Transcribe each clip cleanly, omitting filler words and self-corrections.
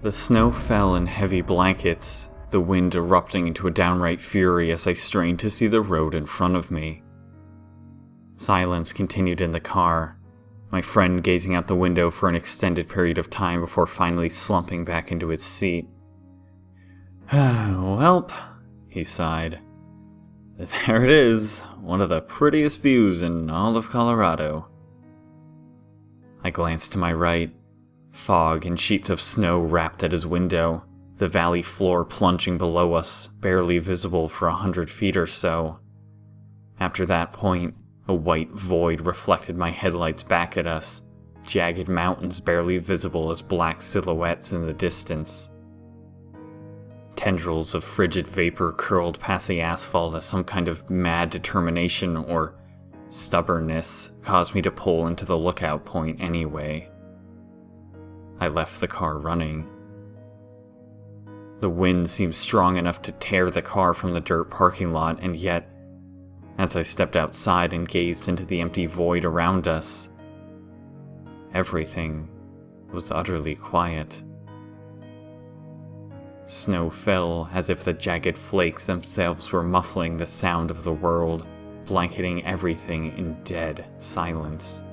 The snow fell in heavy blankets, the wind erupting into a downright fury as I strained to see the road in front of me. Silence continued in the car, my friend gazing out the window for an extended period of time before finally slumping back into his seat. "Welp," he sighed. "There it is, one of the prettiest views in all of Colorado." I glanced to my right. Fog and sheets of snow wrapped at his window, the valley floor plunging below us, barely visible for 100 feet or so. After that point, a white void reflected my headlights back at us, jagged mountains barely visible as black silhouettes in the distance. Tendrils of frigid vapor curled past the asphalt as some kind of mad determination or stubbornness caused me to pull into the lookout point anyway. I left the car running. The wind seemed strong enough to tear the car from the dirt parking lot, and yet, as I stepped outside and gazed into the empty void around us, everything was utterly quiet. Snow fell as if the jagged flakes themselves were muffling the sound of the world, blanketing everything in dead silence.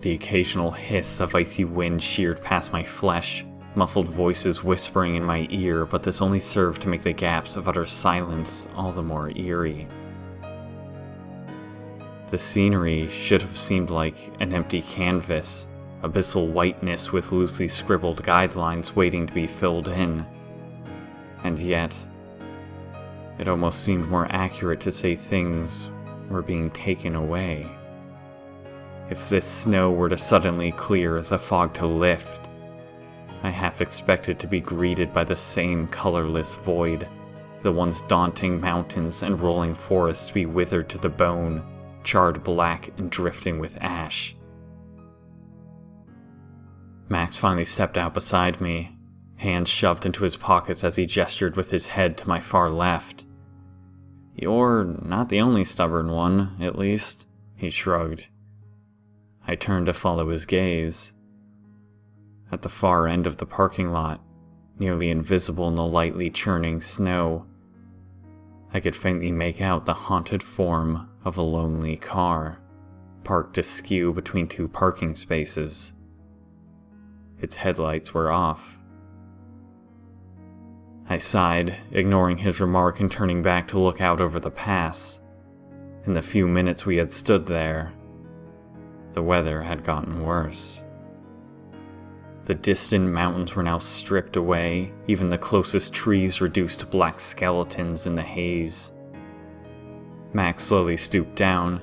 The occasional hiss of icy wind sheared past my flesh, muffled voices whispering in my ear, but this only served to make the gaps of utter silence all the more eerie. The scenery should have seemed like an empty canvas, abyssal whiteness with loosely scribbled guidelines waiting to be filled in. And yet, it almost seemed more accurate to say things were being taken away. If this snow were to suddenly clear, the fog to lift, I half expected to be greeted by the same colorless void, the once daunting mountains and rolling forests to be withered to the bone, charred black and drifting with ash. Max finally stepped out beside me, hands shoved into his pockets as he gestured with his head to my far left. "You're not the only stubborn one, at least," he shrugged. I turned to follow his gaze. At the far end of the parking lot, nearly invisible in the lightly churning snow, I could faintly make out the haunted form of a lonely car, parked askew between two parking spaces. Its headlights were off. I sighed, ignoring his remark and turning back to look out over the pass. In the few minutes we had stood there, the weather had gotten worse. The distant mountains were now stripped away, even the closest trees reduced to black skeletons in the haze. Max slowly stooped down,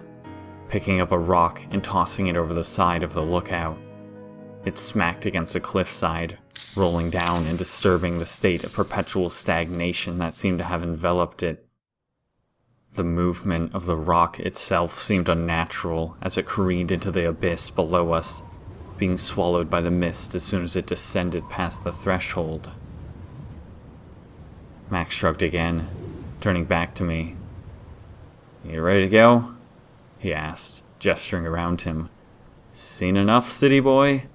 picking up a rock and tossing it over the side of the lookout. It smacked against the cliffside, rolling down and disturbing the state of perpetual stagnation that seemed to have enveloped it. The movement of the rock itself seemed unnatural as it careened into the abyss below us, being swallowed by the mist as soon as it descended past the threshold. Max shrugged again, turning back to me. "You ready to go?" he asked, gesturing around him. "Seen enough, city boy?"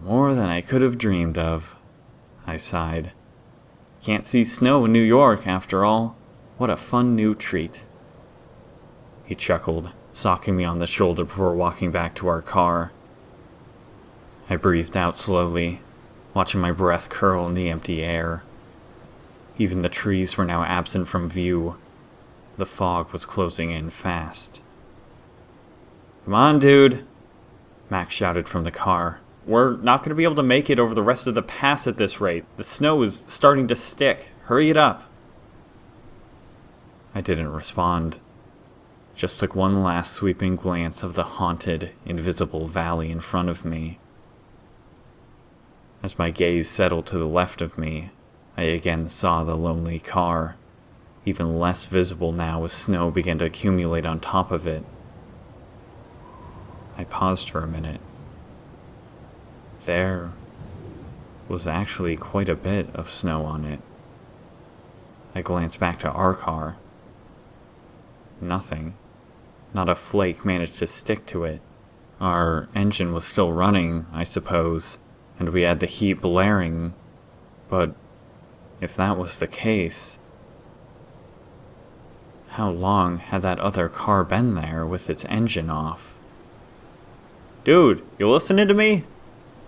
"More than I could have dreamed of," I sighed. "Can't see snow in New York, after all. What a fun new treat." He chuckled, socking me on the shoulder before walking back to our car. I breathed out slowly, watching my breath curl in the empty air. Even the trees were now absent from view. The fog was closing in fast. "Come on, dude," Max shouted from the car. "We're not going to be able to make it over the rest of the pass at this rate. The snow is starting to stick. Hurry it up." I didn't respond. Just took one last sweeping glance of the haunted, invisible valley in front of me. As my gaze settled to the left of me, I again saw the lonely car, even less visible now as snow began to accumulate on top of it. I paused for a minute. There was actually quite a bit of snow on it. I glanced back to our car. Nothing. Not a flake managed to stick to it, Our engine was still running, I suppose, and we had the heat blaring, but if that was the case, how long had that other car been there with its engine off? "Dude, you listening to me?"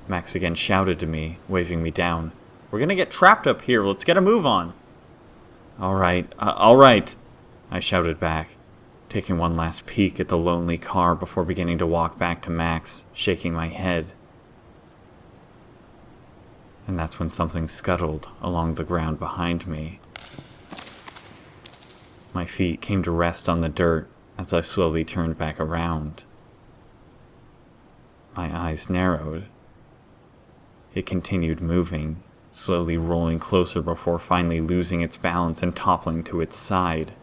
Max again shouted to me, waving me down. "We're gonna get trapped up here, let's get a move on." All right, I shouted back, taking one last peek at the lonely car before beginning to walk back to Max, shaking my head. And that's when something scuttled along the ground behind me. My feet came to rest on the dirt as I slowly turned back around. My eyes narrowed. It continued moving, slowly rolling closer before finally losing its balance and toppling to its side.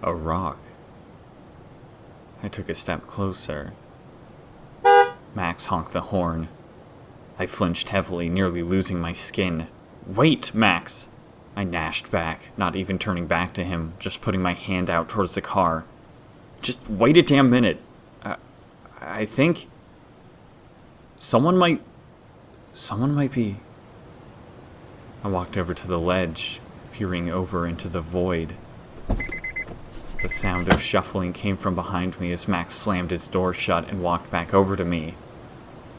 A rock. I took a step closer. Max honked the horn. I flinched heavily, nearly losing my skin. "Wait, Max!" I gnashed back, not even turning back to him, just putting my hand out towards the car. "Just wait a damn minute. I think someone might be..." I walked over to the ledge, peering over into the void. The sound of shuffling came from behind me as Max slammed his door shut and walked back over to me.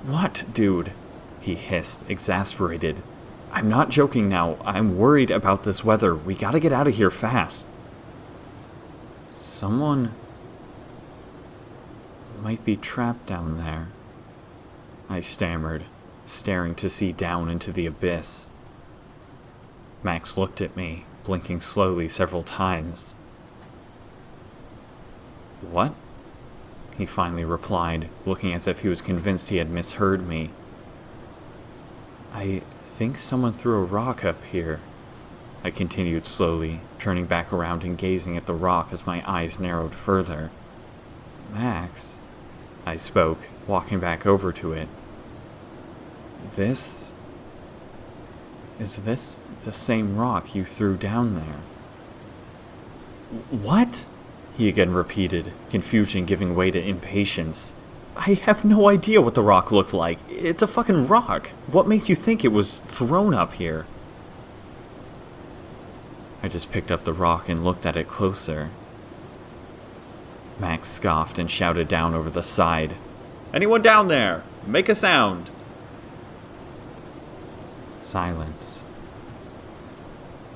"What, dude?" he hissed, exasperated. "I'm not joking now. I'm worried about this weather. We gotta get out of here fast." "Someone might be trapped down there," I stammered, staring to see down into the abyss. Max looked at me, blinking slowly several times. "What?" he finally replied, looking as if he was convinced he had misheard me. "I think someone threw a rock up here," I continued slowly, turning back around and gazing at the rock as my eyes narrowed further. "Max," I spoke, walking back over to it. Is this the same rock you threw down there?" "What?" he again repeated, confusion giving way to impatience. "I have no idea what the rock looked like. It's a fucking rock. What makes you think it was thrown up here?" I just picked up the rock and looked at it closer. Max scoffed and shouted down over the side. "Anyone down there? Make a sound!" Silence.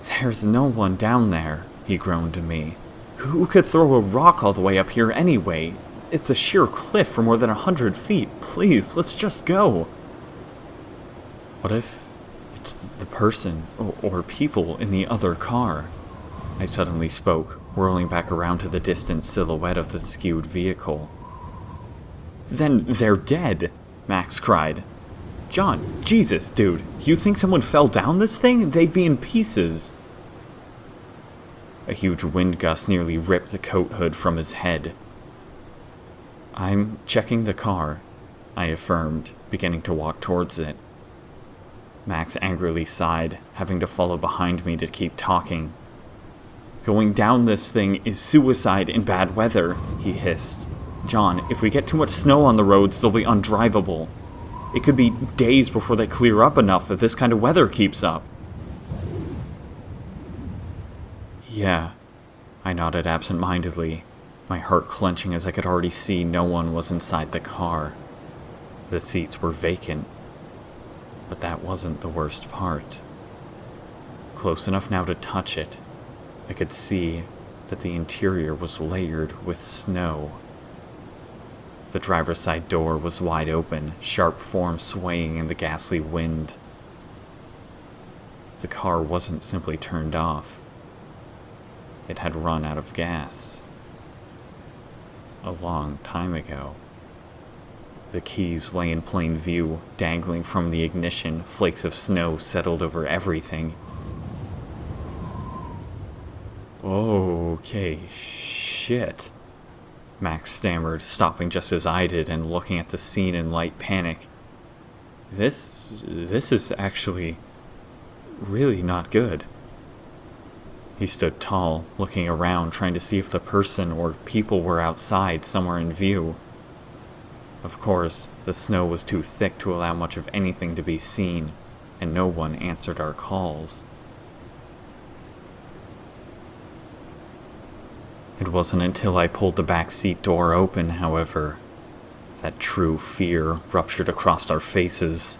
"There's no one down there," he groaned to me. "Who could throw a rock all the way up here anyway? It's a sheer cliff for more than 100 feet. Please, let's just go." "What if it's the person or people in the other car?" I suddenly spoke, whirling back around to the distant silhouette of the skewed vehicle. "Then they're dead," Max cried. "John, Jesus, dude, you think someone fell down this thing? They'd be in pieces." A huge wind gust nearly ripped the coat hood from his head. "I'm checking the car," I affirmed, beginning to walk towards it. Max angrily sighed, having to follow behind me to keep talking. "Going down this thing is suicide in bad weather," he hissed. "John, if we get too much snow on the roads, they'll be undrivable. It could be days before they clear up enough if this kind of weather keeps up." "Yeah," I nodded absent-mindedly, my heart clenching as I could already see no one was inside the car. The seats were vacant. But that wasn't the worst part. Close enough now to touch it, I could see that the interior was layered with snow. The driver's side door was wide open, sharp form swaying in the ghastly wind. The car wasn't simply turned off. It had run out of gas. A long time ago. The keys lay in plain view, dangling from the ignition. Flakes of snow settled over everything. "Okay, shit," Max stammered, stopping just as I did and looking at the scene in light panic. This is actually really not good." He stood tall, looking around, trying to see if the person or people were outside, somewhere in view. Of course, the snow was too thick to allow much of anything to be seen, and no one answered our calls. It wasn't until I pulled the back seat door open, however, that true fear ruptured across our faces.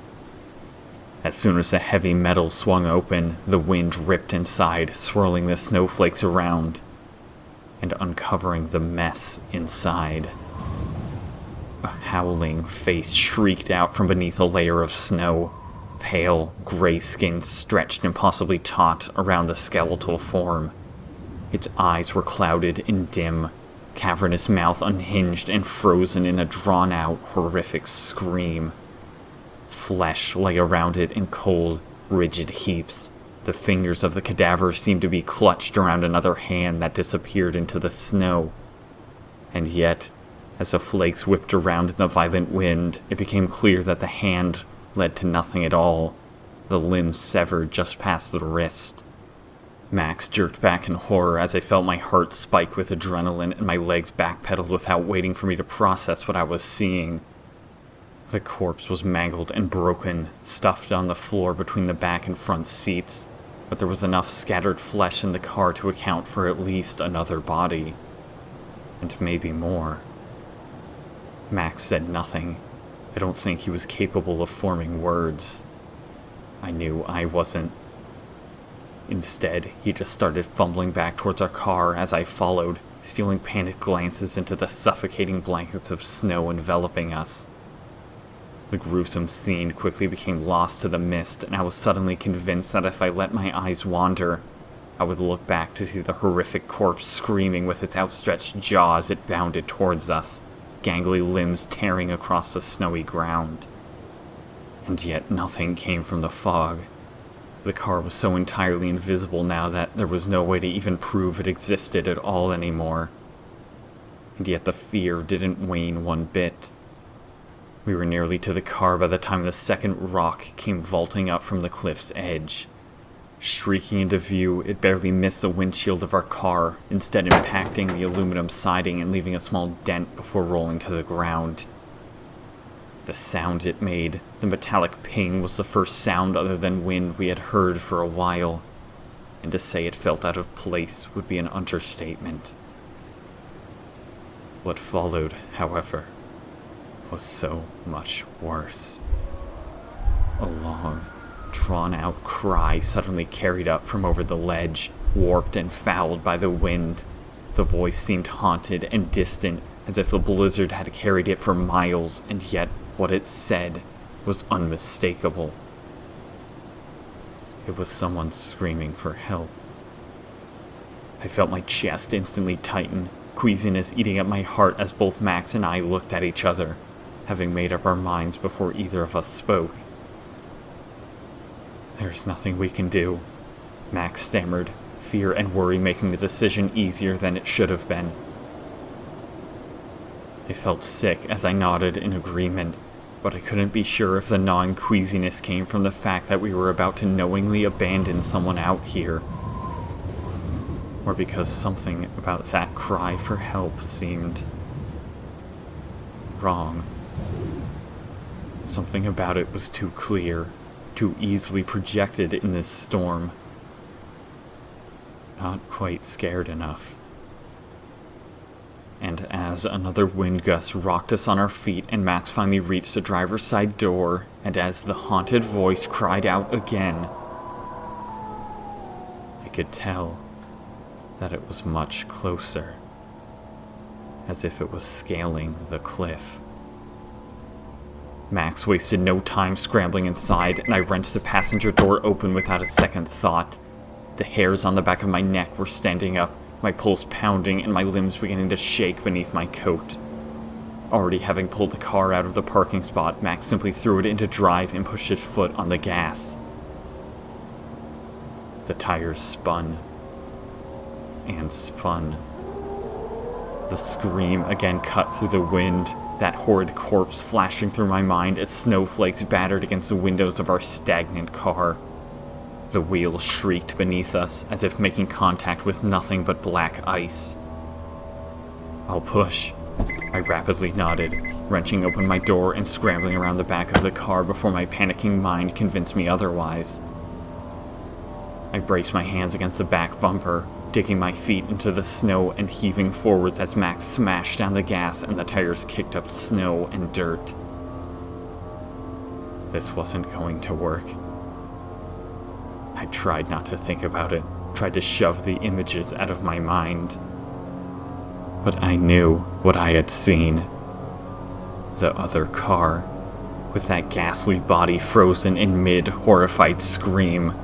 As soon as the heavy metal swung open, the wind ripped inside, swirling the snowflakes around, and uncovering the mess inside. A howling face shrieked out from beneath a layer of snow, pale, gray skin stretched impossibly taut around the skeletal form. Its eyes were clouded and dim, cavernous mouth unhinged and frozen in a drawn-out, horrific scream. Flesh lay around it in cold, rigid heaps. The fingers of the cadaver seemed to be clutched around another hand that disappeared into the snow. And yet, as the flakes whipped around in the violent wind, it became clear that the hand led to nothing at all, the limb severed just past the wrist. Max jerked back in horror as I felt my heart spike with adrenaline and my legs backpedaled without waiting for me to process what I was seeing. The corpse was mangled and broken, stuffed on the floor between the back and front seats, but there was enough scattered flesh in the car to account for at least another body. And maybe more. Max said nothing. I don't think he was capable of forming words. I knew I wasn't. Instead, he just started fumbling back towards our car as I followed, stealing panicked glances into the suffocating blankets of snow enveloping us. The gruesome scene quickly became lost to the mist, and I was suddenly convinced that if I let my eyes wander, I would look back to see the horrific corpse screaming with its outstretched jaw as it bounded towards us, gangly limbs tearing across the snowy ground. And yet nothing came from the fog. The car was so entirely invisible now that there was no way to even prove it existed at all anymore. And yet the fear didn't wane one bit. We were nearly to the car by the time the second rock came vaulting up from the cliff's edge. Shrieking into view, it barely missed the windshield of our car, instead impacting the aluminum siding and leaving a small dent before rolling to the ground. The sound it made, the metallic ping, was the first sound other than wind we had heard for a while, and to say it felt out of place would be an understatement. What followed, however, was so much worse. A long, drawn-out cry suddenly carried up from over the ledge, warped and fouled by the wind. The voice seemed haunted and distant, as if the blizzard had carried it for miles, and yet what it said was unmistakable. It was someone screaming for help. I felt my chest instantly tighten, queasiness eating at my heart as both Max and I looked at each other, having made up our minds before either of us spoke. "There's nothing we can do," Max stammered, fear and worry making the decision easier than it should have been. I felt sick as I nodded in agreement, but I couldn't be sure if the gnawing queasiness came from the fact that we were about to knowingly abandon someone out here, or because something about that cry for help seemed wrong. Something about it was too clear, too easily projected in this storm. Not quite scared enough. And as another wind gust rocked us on our feet and Max finally reached the driver's side door, and as the haunted voice cried out again, I could tell that it was much closer, as if it was scaling the cliff. Max wasted no time scrambling inside, and I wrenched the passenger door open without a second thought. The hairs on the back of my neck were standing up, my pulse pounding and my limbs beginning to shake beneath my coat. Already having pulled the car out of the parking spot, Max simply threw it into drive and pushed his foot on the gas. The tires spun. And spun. The scream again cut through the wind, that horrid corpse flashing through my mind as snowflakes battered against the windows of our stagnant car. The wheels shrieked beneath us, as if making contact with nothing but black ice. "I'll push," I rapidly nodded, wrenching open my door and scrambling around the back of the car before my panicking mind convinced me otherwise. I braced my hands against the back bumper, digging my feet into the snow and heaving forwards as Max smashed down the gas and the tires kicked up snow and dirt. This wasn't going to work. I tried not to think about it, tried to shove the images out of my mind. But I knew what I had seen. The other car, with that ghastly body frozen in mid-horrified scream.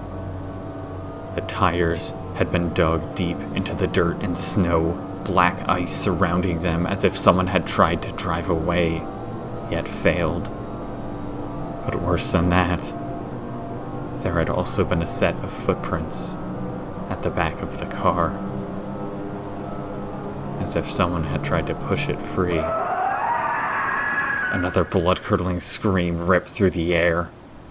The tires had been dug deep into the dirt and snow, black ice surrounding them as if someone had tried to drive away, yet failed. But worse than that, there had also been a set of footprints at the back of the car, as if someone had tried to push it free. Another blood-curdling scream ripped through the air.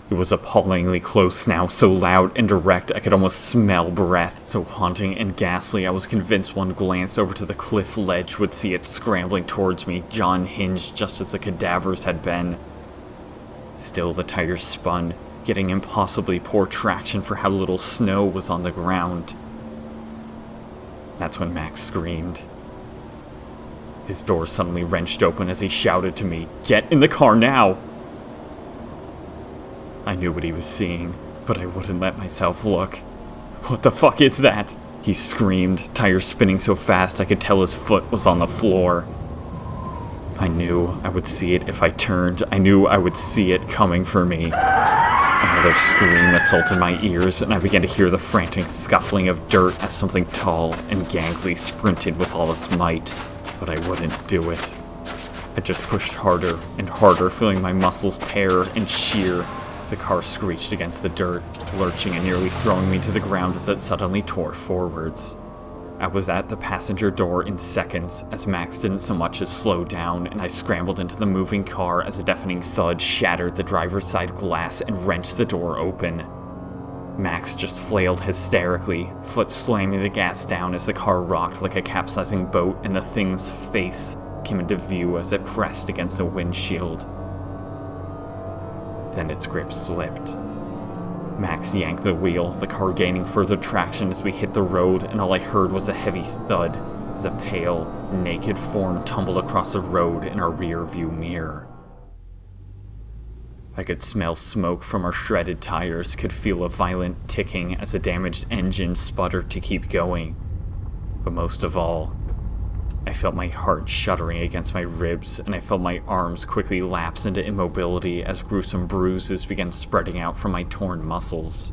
It was appallingly close now, so loud and direct I could almost smell breath. So haunting and ghastly I was convinced one glance over to the cliff ledge would see it scrambling towards me, jaw unhinged just as the cadavers had been. Still the tires spun, getting impossibly poor traction for how little snow was on the ground. That's when Max screamed. His door suddenly wrenched open as he shouted to me, "Get in the car now!" I knew what he was seeing, but I wouldn't let myself look. "What the fuck is that?" he screamed, tires spinning so fast I could tell his foot was on the floor. I knew I would see it if I turned. I knew I would see it coming for me. Another scream assaulted my ears, and I began to hear the frantic scuffling of dirt as something tall and gangly sprinted with all its might. But I wouldn't do it. I just pushed harder and harder, feeling my muscles tear and shear. The car screeched against the dirt, lurching and nearly throwing me to the ground as it suddenly tore forwards. I was at the passenger door in seconds, as Max didn't so much as slow down, and I scrambled into the moving car as a deafening thud shattered the driver's side glass and wrenched the door open. Max just flailed hysterically, foot slamming the gas down as the car rocked like a capsizing boat, and the thing's face came into view as it pressed against the windshield. Then its grip slipped. Max yanked the wheel, the car gaining further traction as we hit the road, and all I heard was a heavy thud as a pale, naked form tumbled across the road in our rear-view mirror. I could smell smoke from our shredded tires, could feel a violent ticking as the damaged engine sputtered to keep going. But most of all, I felt my heart shuddering against my ribs, and I felt my arms quickly lapse into immobility as gruesome bruises began spreading out from my torn muscles.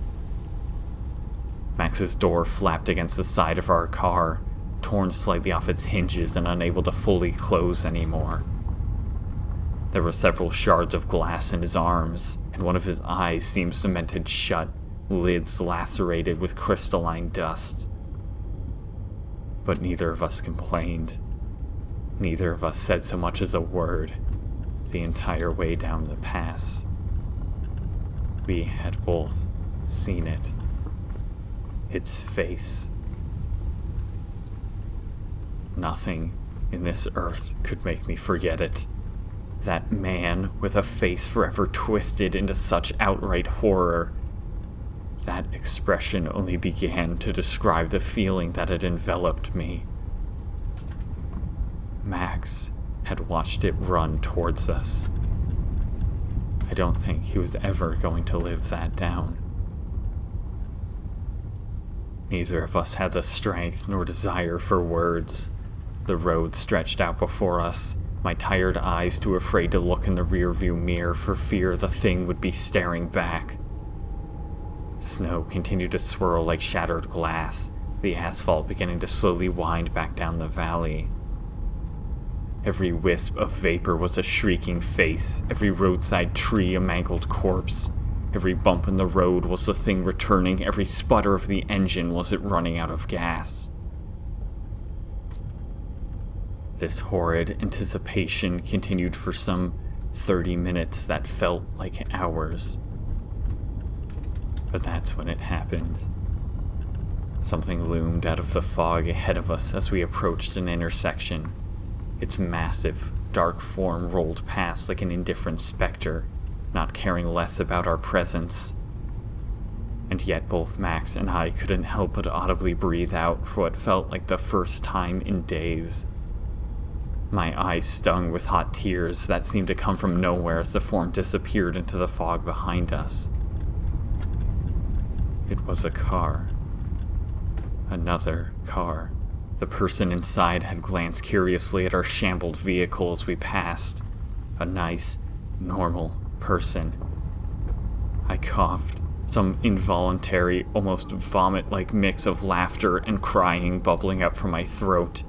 Max's door flapped against the side of our car, torn slightly off its hinges and unable to fully close anymore. There were several shards of glass in his arms, and one of his eyes seemed cemented shut, lids lacerated with crystalline dust. But neither of us complained. Neither of us said so much as a word the entire way down the pass. We had both seen it. Its face. Nothing in this earth could make me forget it. That man with a face forever twisted into such outright horror. That expression only began to describe the feeling that had enveloped me. Max had watched it run towards us. I don't think he was ever going to live that down. Neither of us had the strength nor desire for words. The road stretched out before us, my tired eyes too afraid to look in the rearview mirror for fear the thing would be staring back. Snow continued to swirl like shattered glass, the asphalt beginning to slowly wind back down the valley. Every wisp of vapor was a shrieking face, every roadside tree a mangled corpse. Every bump in the road was the thing returning, every sputter of the engine was it running out of gas. This horrid anticipation continued for some 30 minutes that felt like hours. But that's when it happened. Something loomed out of the fog ahead of us as we approached an intersection. Its massive, dark form rolled past like an indifferent specter, not caring less about our presence. And yet both Max and I couldn't help but audibly breathe out for what felt like the first time in days. My eyes stung with hot tears that seemed to come from nowhere as the form disappeared into the fog behind us. It was a car. Another car. The person inside had glanced curiously at our shambled vehicle as we passed. A nice, normal person. I coughed, some involuntary, almost vomit-like mix of laughter and crying bubbling up from my throat.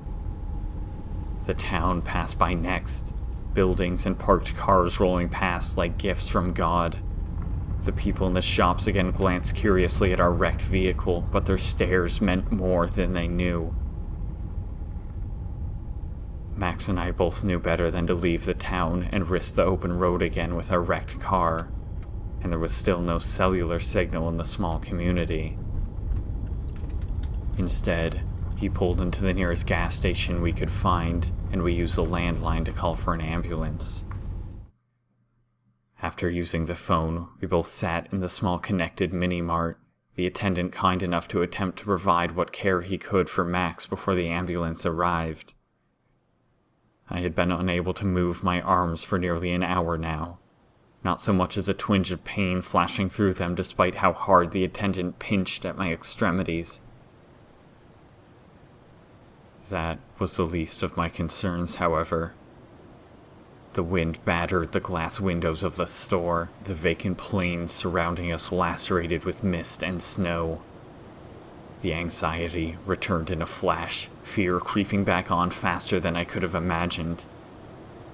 The town passed by next, buildings and parked cars rolling past like gifts from God. The people in the shops again glanced curiously at our wrecked vehicle, but their stares meant more than they knew. Max and I both knew better than to leave the town and risk the open road again with our wrecked car, and there was still no cellular signal in the small community. Instead, he pulled into the nearest gas station we could find, and we used a landline to call for an ambulance. After using the phone, we both sat in the small connected mini-mart, the attendant kind enough to attempt to provide what care he could for Max before the ambulance arrived. I had been unable to move my arms for nearly an hour now, not so much as a twinge of pain flashing through them despite how hard the attendant pinched at my extremities. That was the least of my concerns, however. The wind battered the glass windows of the store, the vacant plains surrounding us lacerated with mist and snow. The anxiety returned in a flash, fear creeping back on faster than I could have imagined.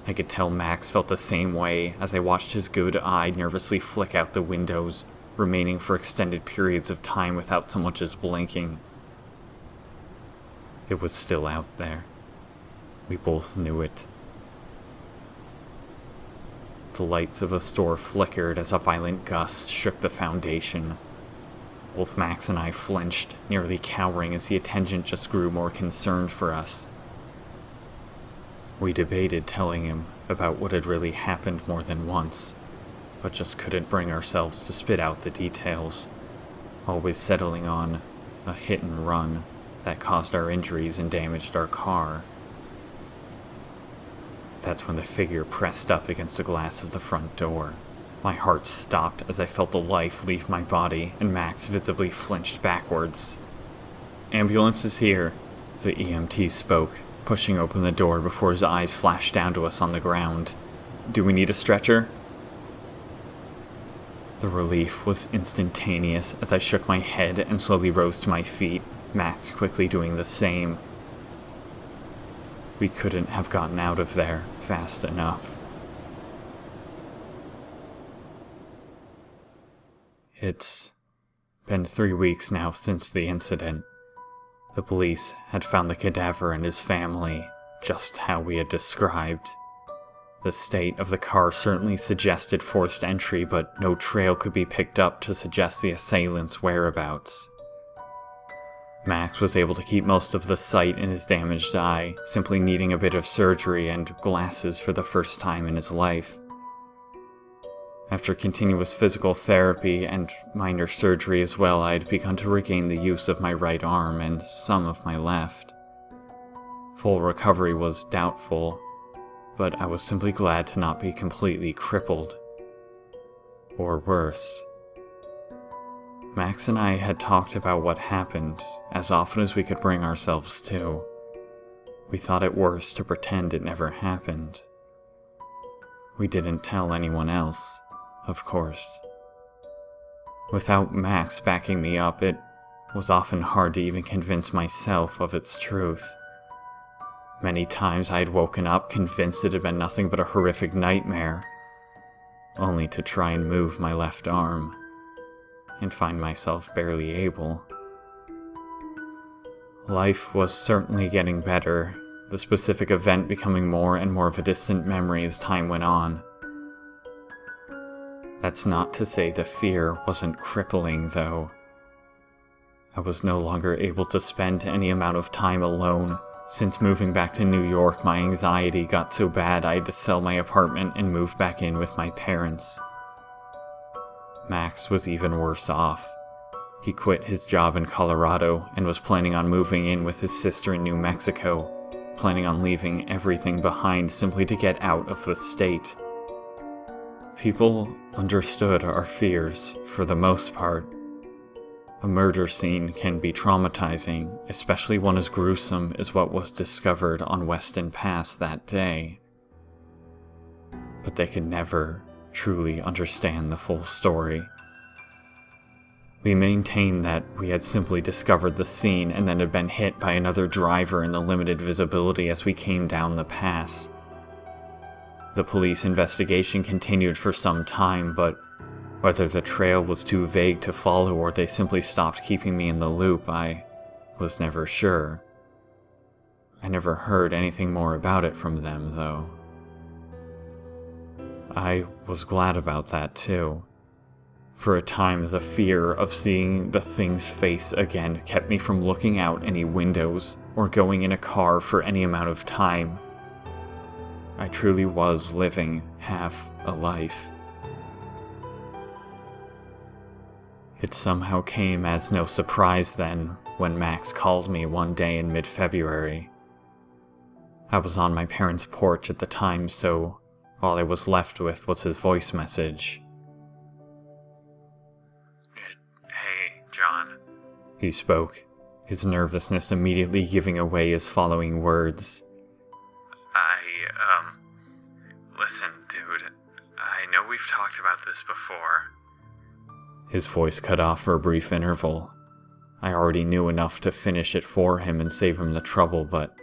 I could tell Max felt the same way as I watched his good eye nervously flick out the windows, remaining for extended periods of time without so much as blinking. It was still out there. We both knew it. The lights of the store flickered as a violent gust shook the foundation. Both Max and I flinched, nearly cowering as the attendant just grew more concerned for us. We debated telling him about what had really happened more than once, but just couldn't bring ourselves to spit out the details, always settling on a hit and run that caused our injuries and damaged our car. That's when the figure pressed up against the glass of the front door. My heart stopped as I felt the life leave my body, and Max visibly flinched backwards. "Ambulance is here," the EMT spoke, pushing open the door before his eyes flashed down to us on the ground. "Do we need a stretcher?" The relief was instantaneous as I shook my head and slowly rose to my feet, Max quickly doing the same. We couldn't have gotten out of there fast enough. It's been 3 weeks now since the incident. The police had found the cadaver and his family, just how we had described. The state of the car certainly suggested forced entry, but no trail could be picked up to suggest the assailant's whereabouts. Max was able to keep most of the sight in his damaged eye, simply needing a bit of surgery and glasses for the first time in his life. After continuous physical therapy and minor surgery as well, I had begun to regain the use of my right arm and some of my left. Full recovery was doubtful, but I was simply glad to not be completely crippled. Or worse. Max and I had talked about what happened as often as we could bring ourselves to. We thought it worse to pretend it never happened. We didn't tell anyone else, of course. Without Max backing me up, it was often hard to even convince myself of its truth. Many times I had woken up convinced it had been nothing but a horrific nightmare, only to try and move my left arm, and find myself barely able. Life was certainly getting better, the specific event becoming more and more of a distant memory as time went on. That's not to say the fear wasn't crippling, though. I was no longer able to spend any amount of time alone, Since moving back to New York, my anxiety got so bad I had to sell my apartment and move back in with my parents. Max was even worse off. He quit his job in Colorado and was planning on moving in with his sister in New Mexico, planning on leaving everything behind simply to get out of the state. People understood our fears for the most part. A murder scene can be traumatizing, especially one as gruesome as what was discovered on Weston Pass that day. But they could never truly understand the full story. We maintained that we had simply discovered the scene and then had been hit by another driver in the limited visibility as we came down the pass. The police investigation continued for some time, but whether the trail was too vague to follow or they simply stopped keeping me in the loop, I was never sure. I never heard anything more about it from them, though. I was glad about that, too. For a time, the fear of seeing the thing's face again kept me from looking out any windows or going in a car for any amount of time. I truly was living half a life. It somehow came as no surprise then when Max called me one day in mid-February. I was on my parents' porch at the time, so all I was left with was his voice message. "Hey, John," he spoke, his nervousness immediately giving away his following words. Listen, dude, I know we've talked about this before." His voice cut off for a brief interval. I already knew enough to finish it for him and save him the trouble, but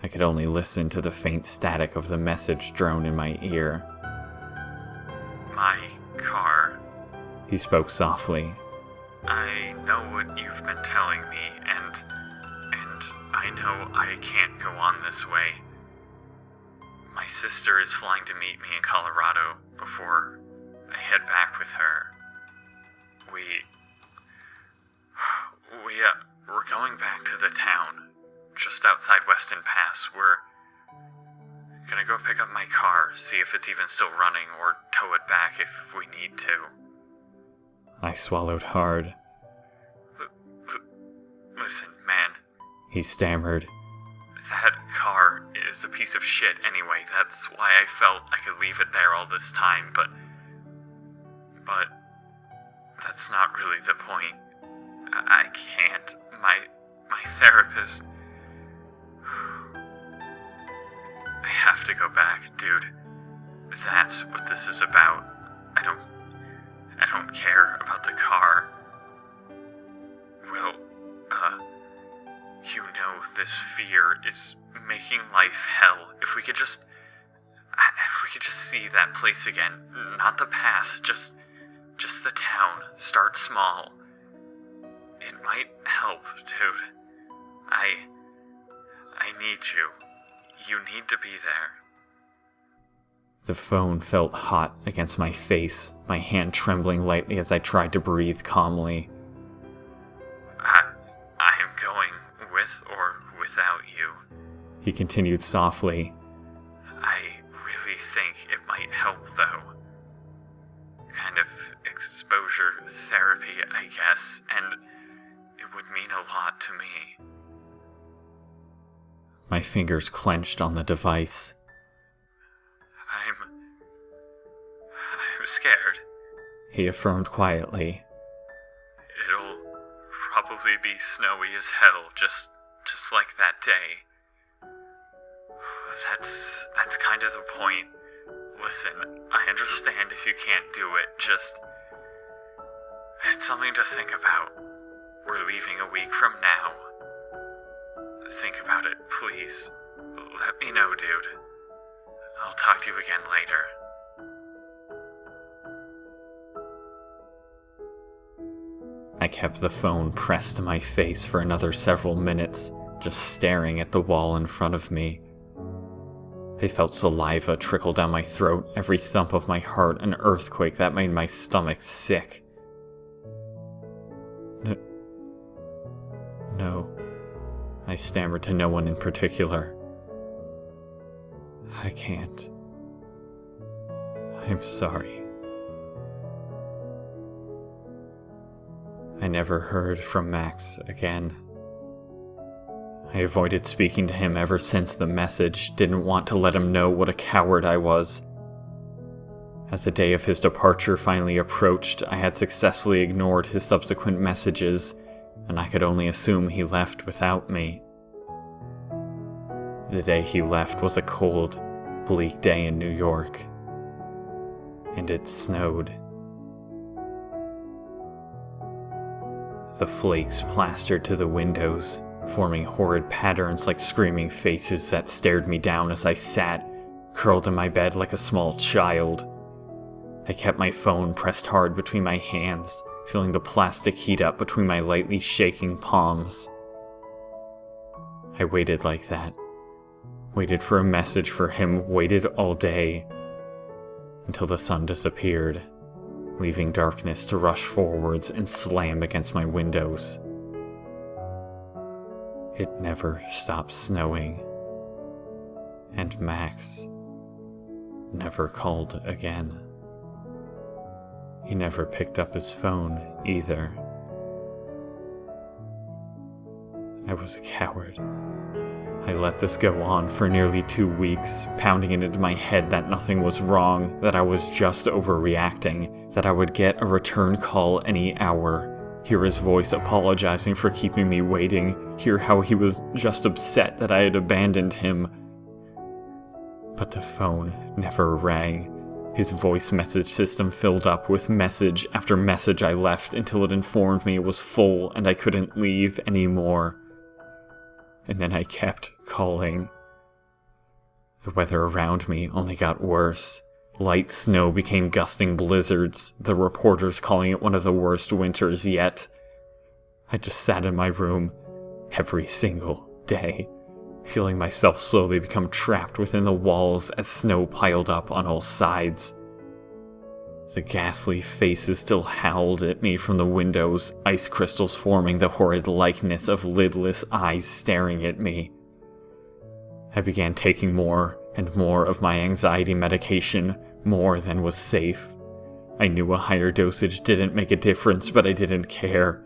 I could only listen to the faint static of the message drone in my ear. "My car," he spoke softly. "I know what you've been telling me, and I know I can't go on this way. My sister is flying to meet me in Colorado before I head back with her. We're going back to the town, just outside Weston Pass. We're gonna go pick up my car, see if it's even still running, or tow it back if we need to." I swallowed hard. "Listen, man," he stammered. "That car is a piece of shit anyway. That's why I felt I could leave it there all this time, but that's not really the point. I can't. My therapist... I have to go back, dude. That's what this is about. I don't care about the car. Well, you know this fear is making life hell. If we could just see that place again. Not the pass, just the town. Start small. It might help, dude. I need you. You need to be there." The phone felt hot against my face, my hand trembling lightly as I tried to breathe calmly. I am going with or without you," he continued softly. "I really think it might help, though. Kind of exposure therapy, I guess, and it would mean a lot to me." My fingers clenched on the device. I'm scared," he affirmed quietly. "It'll probably be snowy as hell, just like that day. That's kind of the point. Listen, I understand if you can't do it, just... It's something to think about. We're leaving a week from now. Think about it, please. Let me know, dude. I'll talk to you again later." I kept the phone pressed to my face for another several minutes, just staring at the wall in front of me. I felt saliva trickle down my throat, every thump of my heart an earthquake that made my stomach sick. No, I stammered to no one in particular. I can't. I'm sorry. I never heard from Max again. I avoided speaking to him ever since the message, didn't want to let him know what a coward I was. As the day of his departure finally approached, I had successfully ignored his subsequent messages, and I could only assume he left without me. The day he left was a cold, bleak day in New York, and it snowed. The flakes plastered to the windows, forming horrid patterns like screaming faces that stared me down as I sat, curled in my bed like a small child. I kept my phone pressed hard between my hands, feeling the plastic heat up between my lightly shaking palms. I waited like that. Waited for a message for him, waited all day, until the sun disappeared, leaving darkness to rush forwards and slam against my windows. It never stopped snowing, and Max never called again. He never picked up his phone either. I was a coward. I let this go on for nearly 2 weeks, pounding it into my head that nothing was wrong, that I was just overreacting, that I would get a return call any hour, hear his voice apologizing for keeping me waiting, hear how he was just upset that I had abandoned him. But the phone never rang. His voice message system filled up with message after message I left until it informed me it was full and I couldn't leave anymore. And then I kept calling. The weather around me only got worse. Light snow became gusting blizzards, the reporters calling it one of the worst winters yet. I just sat in my room every single day, feeling myself slowly become trapped within the walls as snow piled up on all sides. The ghastly faces still howled at me from the windows, ice crystals forming the horrid likeness of lidless eyes staring at me. I began taking more and more of my anxiety medication, more than was safe. I knew a higher dosage didn't make a difference, but I didn't care.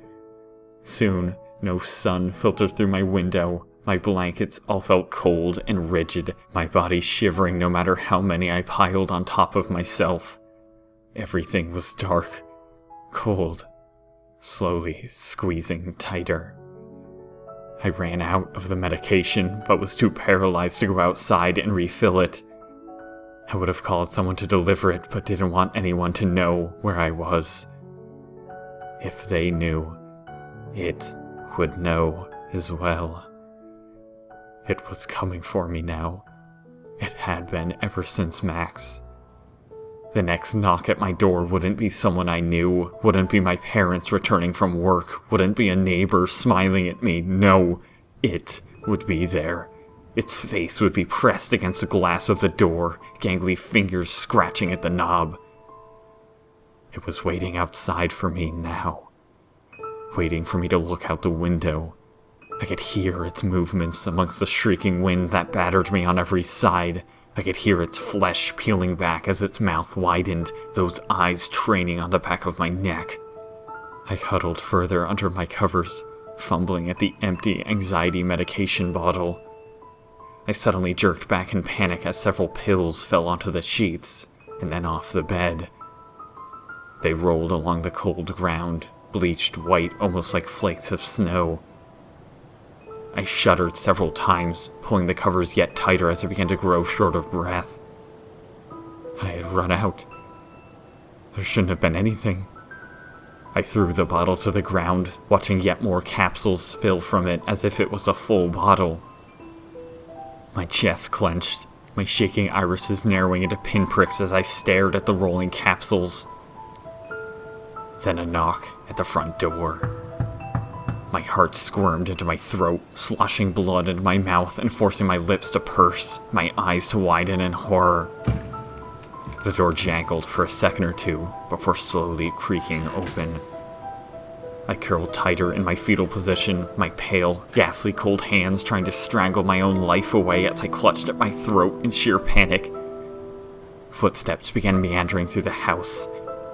Soon, no sun filtered through my window. My blankets all felt cold and rigid, my body shivering no matter how many I piled on top of myself. Everything was dark, cold, slowly squeezing tighter. I ran out of the medication, but was too paralyzed to go outside and refill it. I would have called someone to deliver it, but didn't want anyone to know where I was. If they knew, it would know as well. It was coming for me now. It had been ever since Max. The next knock at my door wouldn't be someone I knew, wouldn't be my parents returning from work, wouldn't be a neighbor smiling at me. No, it would be there. Its face would be pressed against the glass of the door, gangly fingers scratching at the knob. It was waiting outside for me now, waiting for me to look out the window. I could hear its movements amongst the shrieking wind that battered me on every side. I could hear its flesh peeling back as its mouth widened, those eyes training on the back of my neck. I huddled further under my covers, fumbling at the empty anxiety medication bottle. I suddenly jerked back in panic as several pills fell onto the sheets, and then off the bed. They rolled along the cold ground, bleached white almost like flakes of snow. I shuddered several times, pulling the covers yet tighter as I began to grow short of breath. I had run out. There shouldn't have been anything. I threw the bottle to the ground, watching yet more capsules spill from it as if it was a full bottle. My chest clenched, my shaking irises narrowing into pinpricks as I stared at the rolling capsules. Then a knock at the front door. My heart squirmed into my throat, sloshing blood into my mouth and forcing my lips to purse, my eyes to widen in horror. The door jangled for a second or two before slowly creaking open. I curled tighter in my fetal position, my pale, ghastly cold hands trying to strangle my own life away as I clutched at my throat in sheer panic. Footsteps began meandering through the house,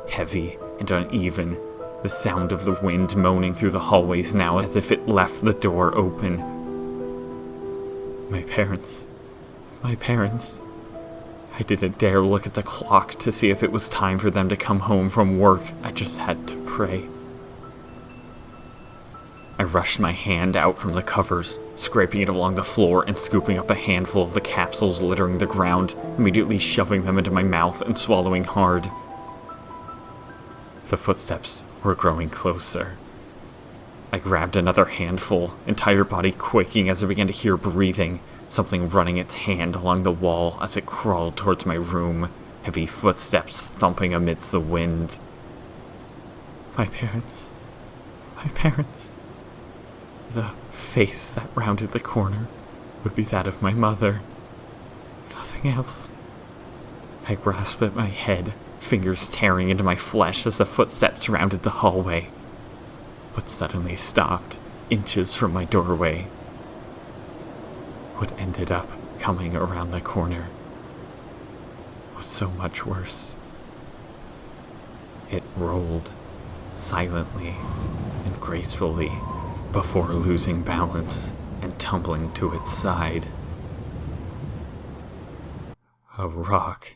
heavy and uneven, the sound of the wind moaning through the hallways now as if it left the door open. My parents. I didn't dare look at the clock to see if it was time for them to come home from work. I just had to pray. I rushed my hand out from the covers, scraping it along the floor and scooping up a handful of the capsules littering the ground, immediately shoving them into my mouth and swallowing hard. The footsteps were growing closer. I grabbed another handful, entire body quaking as I began to hear breathing, something running its hand along the wall as it crawled towards my room, heavy footsteps thumping amidst the wind. My parents. The face that rounded the corner would be that of my mother. Nothing else. I grasped at my head, fingers tearing into my flesh as the footsteps rounded the hallway, but suddenly stopped, inches from my doorway. What ended up coming around the corner was so much worse. It rolled, silently and gracefully, before losing balance and tumbling to its side. A rock